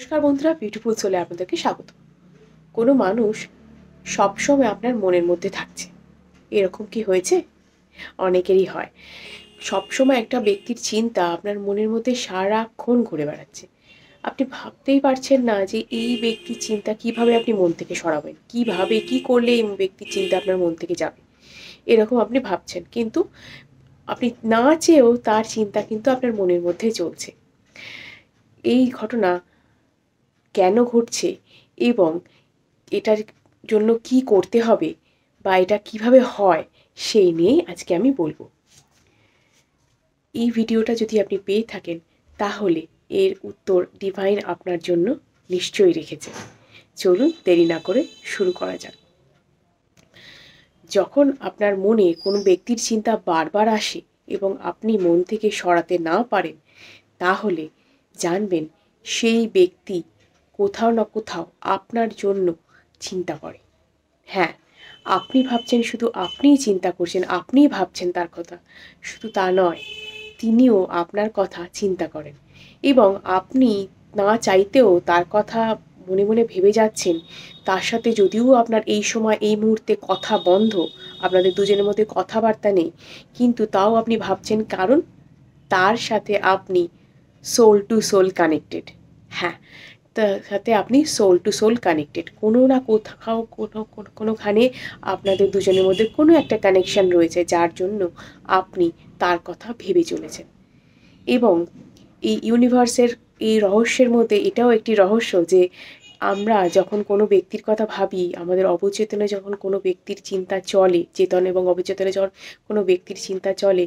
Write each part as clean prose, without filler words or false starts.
নমস্কার বন্ধুরা, বিউটিফুল সোলে আপনাদেরকে স্বাগত। কোনো মানুষ সবসময় আপনার মনের মধ্যে থাকছে, এরকম কি হয়েছে? অনেকেরই হয়। সবসময় একটা ব্যক্তির চিন্তা আপনার মনের মধ্যে সারাক্ষণ ঘুরে বেড়াচ্ছে। আপনি ভাবতেই পারছেন না যে এই ব্যক্তির চিন্তা কিভাবে আপনি মন থেকে সরাবেন, কিভাবে কি করলে এই ব্যক্তির চিন্তা আপনার মন থেকে যাবে, এরকম আপনি ভাবছেন। কিন্তু আপনি না চেয়েও তার চিন্তা কিন্তু আপনার মনের মধ্যে চলছে। এই ঘটনা কেন ঘটছে এবং এটার জন্য কি করতে হবে বা এটা কিভাবে হয়, সেই নিয়েই আজকে আমি বলবো। এই ভিডিওটা যদি আপনি পেয়ে থাকেন তাহলে এর উত্তর ডিভাইন আপনার জন্য নিশ্চয়ই রেখেছে। চলুন দেরি না করে শুরু করা যাক। যখন আপনার মনে কোনো ব্যক্তির চিন্তা বারবার আসে এবং আপনি মন থেকে সরাতে না পারেন, তাহলে জানবেন সেই ব্যক্তি কোথাও না কোথাও আপনার জন্য চিন্তা করে। হ্যাঁ, আপনি ভাবছেন শুধু আপনিই চিন্তা করছেন, আপনিই ভাবছেন তার কথা, শুধু তা নয়, তিনিও আপনার কথা চিন্তা করেন এবং আপনি না চাইতেও তার কথা মনে মনে ভেবে যাচ্ছেন। তার সাথে যদিও আপনার এই সময় এই মুহূর্তে কথা বন্ধ, আপনাদের দুজনের মধ্যে কথাবার্তা নেই, কিন্তু তাও আপনি ভাবছেন, কারণ তার সাথে আপনি সোল টু সোল কানেক্টেড। হ্যাঁ, তার সাথে আপনি সোল টু সোল কানেক্টেড। কোনো না কোথাও কোনোখানে আপনাদের দুজনের মধ্যে কোনো একটা কানেকশান রয়েছে, যার জন্য আপনি তার কথা ভেবে চলেছেন। এবং এই ইউনিভার্সের এই রহস্যের মধ্যে এটাও একটি রহস্য যে আমরা যখন কোনো ব্যক্তির কথা ভাবি, আমাদের অবচেতনে যখন কোনো ব্যক্তির চিন্তা চলে, চেতন এবং অবচেতনে যখন কোনো ব্যক্তির চিন্তা চলে,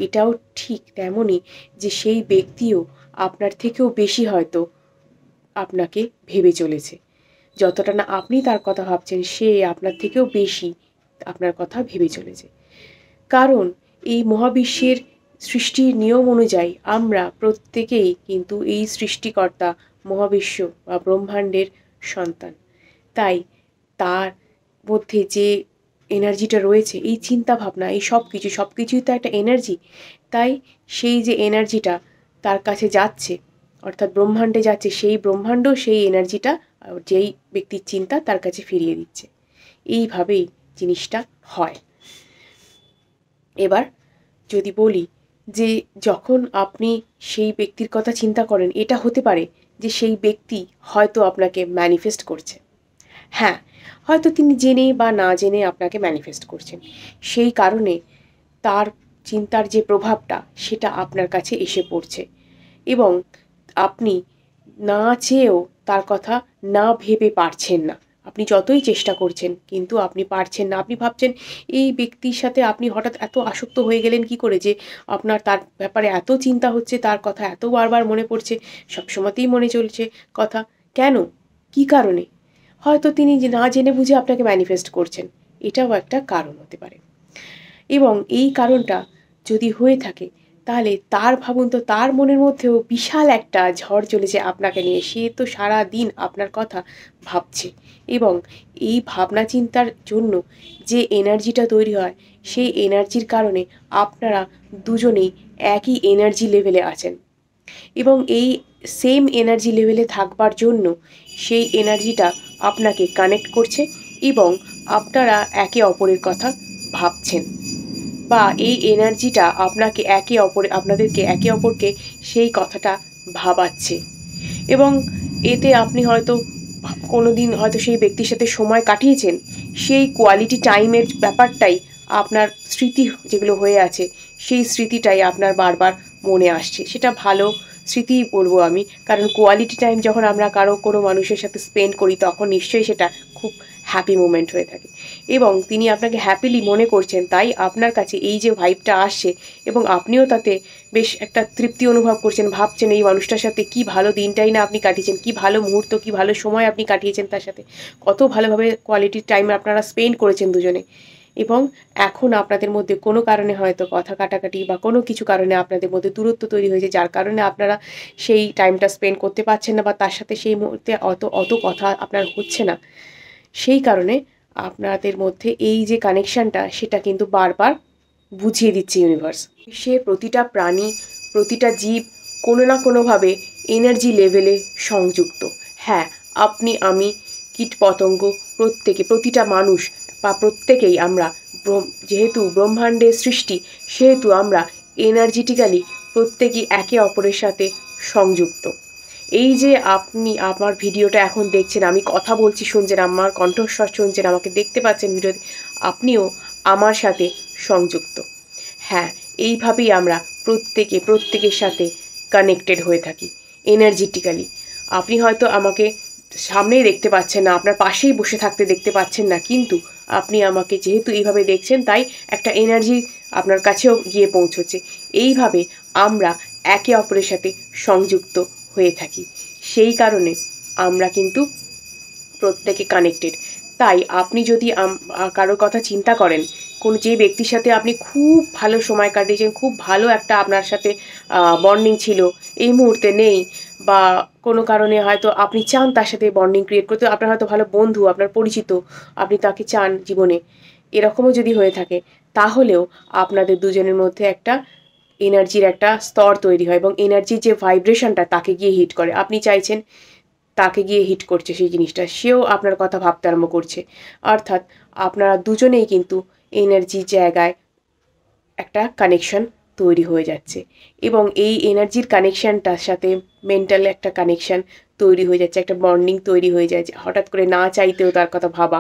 এটাও ঠিক তেমনই যে সেই ব্যক্তিও আপনার থেকেও বেশি হয়তো আপনাকে ভেবে চলেছে। যতটা না আপনি তার কথা ভাবছেন, সে আপনার থেকেও বেশি আপনার কথা ভেবে চলেছে। কারণ এই মহাবিশ্বের সৃষ্টির নিয়ম অনুযায়ী আমরা প্রত্যেকেই কিন্তু এই সৃষ্টিকর্তা মহাবিশ্ব বা ব্রহ্মাণ্ডের সন্তান। তাই তার মধ্যে যে এনার্জিটা রয়েছে, এই চিন্তা ভাবনা, এই সব কিছুই তো একটা এনার্জি। তাই সেই যে এনার্জিটা তার কাছে যাচ্ছে, অর্থাৎ ব্রহ্মাণ্ডে যাচ্ছে, সেই ব্রহ্মাণ্ড সেই এনার্জিটা যেই ব্যক্তির চিন্তা তার কাছে ফিরিয়ে দিচ্ছে। এইভাবেই জিনিসটা হয়। এবার যদি বলি যে যখন আপনি সেই ব্যক্তির কথা চিন্তা করেন, এটা হতে পারে যে সেই ব্যক্তি হয়তো আপনাকে ম্যানিফেস্ট করছে। হ্যাঁ, হয়তো তিনি জেনে বা না জেনে আপনাকে ম্যানিফেস্ট করছেন। সেই কারণে তার চিন্তার যে প্রভাবটা, সেটা আপনার কাছে এসে পড়ছে এবং আপনি না চেয়েও তার কথা না ভেবে পারছেন না। আপনি যতই চেষ্টা করছেন কিন্তু আপনি পারছেন না। আপনি ভাবছেন এই ব্যক্তির সাথে আপনি হঠাৎ এত আসক্ত হয়ে গেলেন কী করে, যে আপনার তার ব্যাপারে এত চিন্তা হচ্ছে, তার কথা এত বারবার মনে পড়ছে, সবসময়তেই মনে চলছে কথা। কেন? কী কারণে? হয়তো তিনি না জেনে বুঝে আপনাকে ম্যানিফেস্ট করছেন, এটাও একটা কারণ হতে পারে। এবং এই কারণটা যদি হয়ে থাকে, তাহলে তার ভাবুন তো, তার মনের মধ্যেও বিশাল একটা ঝড় চলেছে আপনাকে নিয়ে। সে তো সারা দিন আপনার কথা ভাবছে এবং এই ভাবনা চিন্তার জন্য যে এনার্জিটা তৈরি হয়, সেই এনার্জির কারণে আপনারা দুজনেই একই এনার্জি লেভেলে আছেন এবং এই সেম এনার্জি লেভেলে থাকবার জন্য সেই এনার্জিটা আপনাকে কানেক্ট করছে এবং আপনারা একে অপরের কথা ভাবছেন, বা এই এনার্জিটা আপনাদেরকে একে অপরকে সেই কথাটা ভাবাচ্ছে। এবং এতে আপনি হয়তো কোনো দিন হয়তো সেই ব্যক্তির সাথে সময় কাটিয়েছেন, সেই কোয়ালিটি টাইমের ব্যাপারটাই আপনার স্মৃতি যেগুলো হয়ে আছে, সেই স্মৃতিটাই আপনার বারবার মনে আসছে। সেটা ভালো স্মৃতিই বলবো আমি, কারণ কোয়ালিটি টাইম যখন আমরা কোনো মানুষের সাথে স্পেন্ড করি, তখন নিশ্চয়ই সেটা খুব হ্যাপি মোমেন্ট হয়ে থাকে এবং তিনি আপনাকে হ্যাপিলি মনে করছেন। তাই আপনার কাছে এই যে ভাইবটা আসছে এবং আপনিও তাতে বেশ একটা তৃপ্তি অনুভব করছেন, ভাবছেন এই মানুষটার সাথে কী ভালো দিনটাই না আপনি কাটিয়েছেন, কী ভালো মুহূর্ত, কী ভালো সময় আপনি কাটিয়েছেন তার সাথে, কত ভালোভাবে কোয়ালিটি টাইম আপনারা স্পেন্ড করেছেন দুজনে। এবং এখন আপনাদের মধ্যে কোনো কারণে হয়তো কথা কাটাকাটি বা কোনো কিছু কারণে আপনাদের মধ্যে দূরত্ব তৈরি হয়েছে, যার কারণে আপনারা সেই টাইমটা স্পেন্ড করতে পারছেন না বা তার সাথে সেই মুহূর্তে অত কথা আপনার হচ্ছে না। সেই কারণে আপনাদের মধ্যে এই যে কানেকশানটা, সেটা কিন্তু বারবার বুঝিয়ে দিচ্ছে ইউনিভার্স। বিশ্বের প্রতিটা প্রাণী, প্রতিটা জীব কোনো না কোনোভাবে এনার্জি লেভেলে সংযুক্ত। হ্যাঁ, আপনি, আমি, কীটপতঙ্গ, প্রতিটা মানুষ বা প্রত্যেকেই আমরা যেহেতু ব্রহ্মাণ্ডের সৃষ্টি, সেহেতু আমরা এনার্জেটিক্যালি প্রত্যেকেই একে অপরের সাথে সংযুক্ত। এই যে আপনি আমার ভিডিওটা এখন দেখছেন, আমি কথা বলছি শুনছেন, আমার কণ্ঠস্বর শুনছেন, আমাকে দেখতে পাচ্ছেন ভিডিওতে, আপনিও আমার সাথে সংযুক্ত। হ্যাঁ, এইভাবেই আমরা প্রত্যেকের সাথে কানেক্টেড হয়ে থাকি এনার্জেটিক্যালি। আপনি হয়তো আমাকে সামনেই দেখতে পাচ্ছেন না, আপনার পাশেই বসে থাকতে দেখতে পাচ্ছেন না, কিন্তু আপনি আমাকে যেহেতু এইভাবে দেখছেন, তাই একটা এনার্জি আপনার কাছেও গিয়ে পৌঁছচ্ছে। এইভাবে আমরা একে অপরের সাথে সংযুক্ত হয়ে থাকি। সেই কারণে আমরা কিন্তু প্রত্যেকে কানেক্টেড। তাই আপনি যদি কারোর কথা চিন্তা করেন, যে ব্যক্তির সাথে আপনি খুব ভালো সময় কাটিয়েছেন, খুব ভালো একটা আপনার সাথে বন্ডিং ছিল, এই মুহূর্তে নেই, বা কোনো কারণে হয়তো আপনি চান তার সাথে বন্ডিং ক্রিয়েট করতে, আপনার হয়তো ভালো বন্ধু, আপনার পরিচিত, আপনি তাকে চান জীবনে, এরকমও যদি হয়ে থাকে, তাহলেও আপনাদের দুজনের মধ্যে একটা এনার্জির একটা স্তর তৈরি হয়, এবং এনার্জির যে ভাইব্রেশনটা তাকে গিয়ে হিট করে। আপনি চাইছেন, তাকে গিয়ে হিট করছে সেই জিনিসটা, সেও আপনার কথা ভাবতে আরম্ভ করছে। অর্থাৎ আপনারা দুজনেই কিন্তু এনার্জির জায়গায় একটা কানেকশন তৈরি হয়ে যাচ্ছে, এবং এই এনার্জির কানেকশানটার সাথে মেন্টাল একটা কানেকশান তৈরি হয়ে যাচ্ছে, একটা বন্ডিং তৈরি হয়ে যাচ্ছে, হঠাৎ করে না চাইতেও তার কথা ভাবা।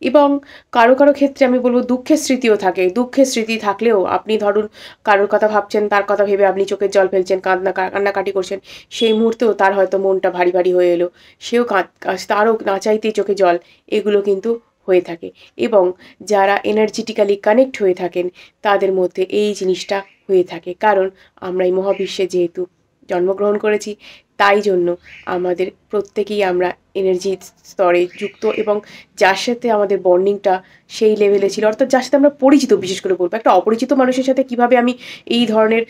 এবং কারো ক্ষেত্রে আমি বলবো দুঃখের স্মৃতিও থাকে। দুঃখের স্মৃতি থাকলেও আপনি ধরুন কারোর কথা ভাবছেন, তার কথা ভেবে আপনি চোখের জল ফেলছেন, কান্নাকাটি করছেন, সেই মুহূর্তেও তার হয়তো মনটা ভারী ভারী হয়ে এলো, সেও তারও না চাইতেই চোখে জল, এগুলো কিন্তু হয়ে থাকে। এবং যারা এনার্জেটিক্যালি কানেক্ট হয়ে থাকেন, তাদের মধ্যে এই জিনিসটা হয়ে থাকে, কারণ আমরা এই মহাবিশ্বে যেহেতু জন্মগ্রহণ করেছি, তাই জন্য আমাদের প্রত্যেকেই আমরা এনার্জির স্তরে যুক্ত, এবং যার সাথে আমাদের বন্ডিংটা সেই লেভেলে ছিল, অর্থাৎ যার সাথে আমরা পরিচিত, বিশেষ করে বলবো, একটা অপরিচিত মানুষের সাথে কিভাবে আমি এই ধরনের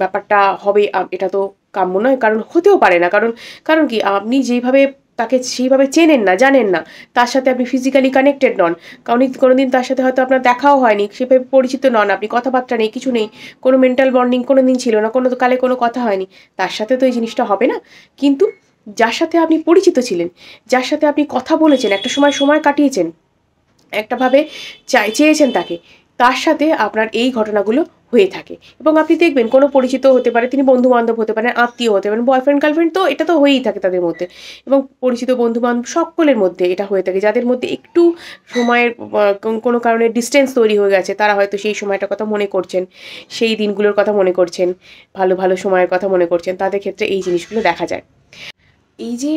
ব্যাপারটা হবে, এটা তো কাম্য নয়, কারণ হতেও পারে না। কারণ কারণ কি, আপনি যেইভাবে তাকে সেইভাবে চেনেন না, জানেন না, তার সাথে আপনি ফিজিক্যালি কানেক্টেড নন, কারণ কোনোদিন তার সাথে হয়তো আপনার দেখাও হয়নি, সেভাবে পরিচিত নন আপনি, কথাবার্তা নেই, কিছু নেই, কোনো মেন্টাল বন্ডিং কোনো দিন ছিল না, কোনো কালে কোনো কথা হয়নি, তার সাথে তো এই জিনিসটা হবে না। কিন্তু যার সাথে আপনি পরিচিত ছিলেন, যার সাথে আপনি কথা বলেছেন, একটা সময় কাটিয়েছেন, একটাভাবে চেয়েছেন তাকে, তার সাথে আপনার এই ঘটনাগুলো হয়ে থাকে। এবং আপনি দেখবেন কোনো পরিচিত হতে পারে, তিনি বন্ধু-বান্ধব হতে পারেন, আত্মীয় হতে পারেন, বয়ফ্রেন্ড গার্লফ্রেন্ড, তো এটা তো হয়েই থাকে তাদের মধ্যে, এবং পরিচিত বন্ধু-বান্ধব সকলের মধ্যে এটা হয়ে থাকে। যাদের মধ্যে একটু সময়ের কোনো কারণে ডিসটেন্স তৈরি হয়ে গেছে, তারা হয়তো সেই সময়টার কথা মনে করছেন, সেই দিনগুলোর কথা মনে করছেন, ভালো সময়ের কথা মনে করছেন, তাদের ক্ষেত্রে এই জিনিসগুলো দেখা যায়। এই যে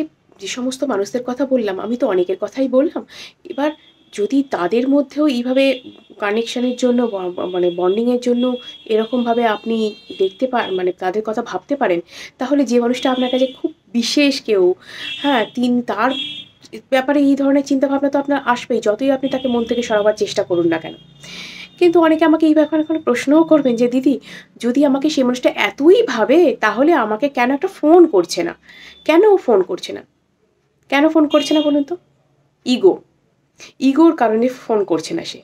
সমস্ত মানুষদের কথা বললাম, আমি তো অনেকের কথাই বললাম। এবার যদি তাদের মধ্যেও এইভাবে কানেকশনের জন্য মানে বন্ডিংয়ের জন্য এরকমভাবে আপনি মানে তাদের কথা ভাবতে পারেন, তাহলে যে মানুষটা আপনার কাছে খুব বিশেষ কেউ, হ্যাঁ, তার ব্যাপারে এই ধরনের চিন্তাভাবনা তো আপনার আসবেই, যতই আপনি তাকে মন থেকে সরাবার চেষ্টা করুন না কেন। কিন্তু অনেকে আমাকে এই ব্যাপারে কোনো প্রশ্নও করবেন যে, দিদি, যদি আমাকে সেই মানুষটা এতই ভাবে, তাহলে আমাকে কেন একটা ফোন করছে না? কেন ফোন করছে না? কেন ফোন করছে না বলুন তো? ইগো। ইগোর কারণে ফোন করছে না সে।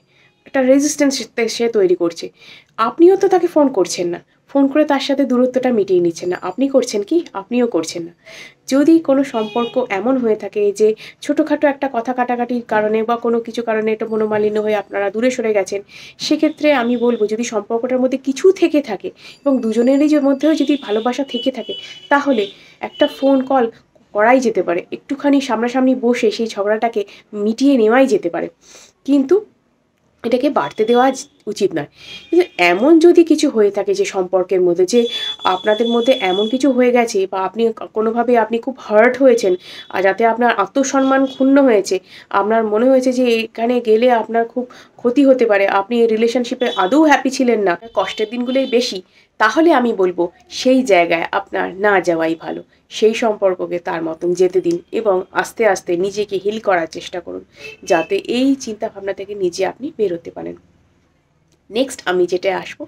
একটা রেজিস্ট্যান্স সে তৈরি করছে। আপনিও তো তাকে ফোন করছেন না। ফোন করে তার সাথে দূরত্বটা মিটিয়ে নিচ্ছেন না। আপনি করছেন কি? আপনিও করছেন না। যদি কোনো সম্পর্ক এমন হয়ে থাকে যে ছোটোখাটো একটা কথা কাটাকাটির কারণে বা কোনো কিছু কারণে একটা মনোমালিন্য হয়ে আপনারা দূরে সরে গেছেন, সেক্ষেত্রে আমি বলব, যদি সম্পর্কটার মধ্যে কিছু থেকে থাকে এবং দুজনেরই মধ্যেও যদি ভালোবাসা থেকে থাকে, তাহলে একটা ফোন কল করাই যেতে পারে। একটুখানি সামনাসামনি বসে সেই ঝগড়াটাকে মিটিয়ে নেওয়াই যেতে পারে। কিন্তু এটাকে বাড়তে দেওয়া উচিত নয়। কিন্তু এমন যদি কিছু হয়ে থাকে যে সম্পর্কের মধ্যে, যে আপনাদের মধ্যে এমন কিছু হয়ে গেছে, বা আপনি কোনোভাবে আপনি খুব হার্ট হয়েছেন, যাতে আপনার আত্মসম্মান ক্ষুণ্ণ হয়েছে, আপনার মনে হয়েছে যে এখানে গেলে আপনার খুব ক্ষতি হতে পারে, আপনি এই রিলেশনশিপে আদৌ হ্যাপি ছিলেন না, কষ্টের দিনগুলোই বেশি, তাহলে আমি বলব সেই জায়গায় আপনার না যাওয়াই ভালো। সেই সম্পর্ককে তার মতন যেতে দিন, এবং আস্তে আস্তে নিজেকে হিল করার চেষ্টা করুন, যাতে এই চিন্তাভাবনা থেকে নিজে আপনি বেরোতে পারেন। নেক্সট আমি যেটা আসবো,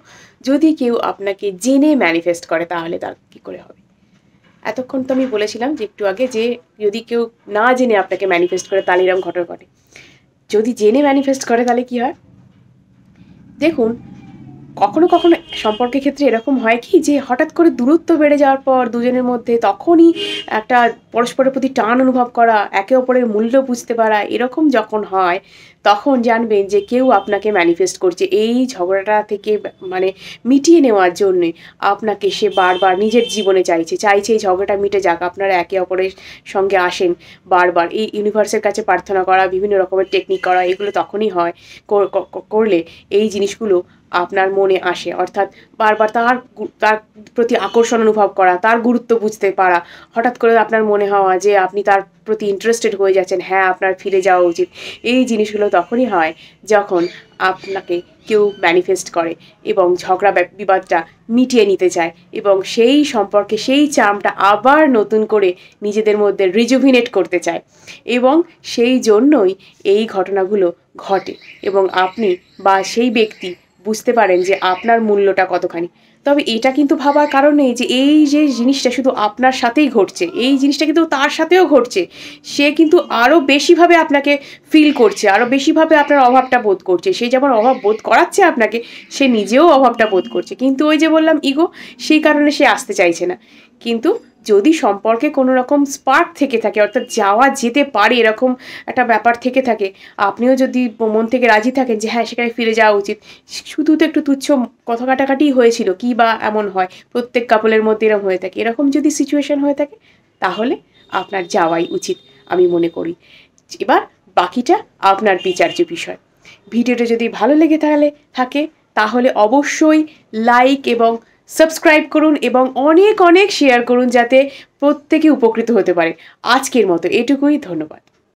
যদি কেউ আপনাকে জেনে ম্যানিফেস্ট করে, তাহলে তার কী করে হবে? এতক্ষণ তো আমি বলেছিলাম যে একটু আগে, যে যদি কেউ না জেনে আপনাকে ম্যানিফেস্ট করে, তাহলে এরকম ঘটনা ঘটে। যদি জেনে ম্যানিফেস্ট করে, তাহলে কী হয়? দেখুন, কখনো কখনো সম্পর্কের ক্ষেত্রে এরকম হয় কি যে হঠাৎ করে দূরত্ব বেড়ে যাওয়ার পর দুজনের মধ্যে তখনই একটা পরস্পরের প্রতি টান অনুভব করা, একে অপরের মূল্য বুঝতে পারা, এরকম যখন হয় তখন জানবেন যে কেউ আপনাকে ম্যানিফেস্ট করছে এই ঝগড়াটা থেকে মানে মিটিয়ে নেওয়ার জন্যে আপনাকে সে বারবার নিজের জীবনে চাইছে এই ঝগড়াটা মিটে যাক, আপনারা একে অপরের সঙ্গে আসেন বারবার। এই ইউনিভার্সের কাছে প্রার্থনা করা, বিভিন্ন রকমের টেকনিক করা, এগুলো তখনই হয় করলে এই জিনিসগুলো আপনার মনে আসে, অর্থাৎ বারবার তার প্রতি আকর্ষণ অনুভব করা, তার গুরুত্ব বুঝতে পারা, হঠাৎ করে আপনার মনে হওয়া যে আপনি তার প্রতি ইন্টারেস্টেড হয়ে যাচ্ছেন, হ্যাঁ আপনার ফিরে যাওয়া উচিত। এই জিনিসগুলো তখনই হয় যখন আপনাকে কেউ ম্যানিফেস্ট করে এবং ঝগড়া বিবাদটা মিটিয়ে নিতে চায় এবং সেই সম্পর্কে সেই চার্মটা আবার নতুন করে নিজেদের মধ্যে রিজুভিনেট করতে চায়, এবং সেই জন্যই এই ঘটনাগুলো ঘটে এবং আপনি বা সেই ব্যক্তি বুঝতে পারেন যে আপনার মূল্যটা কতখানি। তবে এটা কিন্তু ভাবার কারণ নেই যে এই যে জিনিসটা শুধু আপনার সাথেই ঘটছে, এই জিনিসটা কিন্তু তার সাথেও ঘটছে। সে কিন্তু আরও বেশিভাবে আপনাকে ফিল করছে, আরও বেশিভাবে আপনার অভাবটা বোধ করছে। সে যেমন অভাব বোধ করাচ্ছে আপনাকে, সে নিজেও অভাবটা বোধ করছে, কিন্তু ওই যে বললাম ইগো, সেই কারণে সে আসতে চাইছে না। কিন্তু যদি সম্পর্কে কোনো রকম স্পার্ক থেকে থাকে, অর্থাৎ যাওয়া যেতে পারে এরকম একটা ব্যাপার থেকে থাকে, আপনিও যদি মন থেকে রাজি থাকেন যে হ্যাঁ সেখানে ফিরে যাওয়া উচিত, শুধু তো একটু তুচ্ছ কথা কাটাকাটিই হয়েছিল, কি বা এমন হয়, প্রত্যেক কাপলের মধ্যে এরকম হয়ে থাকে, এরকম যদি সিচুয়েশন হয়ে থাকে তাহলে আপনার যাওয়াই উচিত আমি মনে করি। এবার বাকিটা আপনার বিচার্য বিষয়। ভিডিওটা যদি ভালো লেগে থাকে তাহলে অবশ্যই লাইক এবং সাবস্ক্রাইব করুন এবং অনেক অনেক শেয়ার করুন যাতে প্রত্যেকে উপকৃত হতে পারে। আজকের মতো এটুকুই, ধন্যবাদ।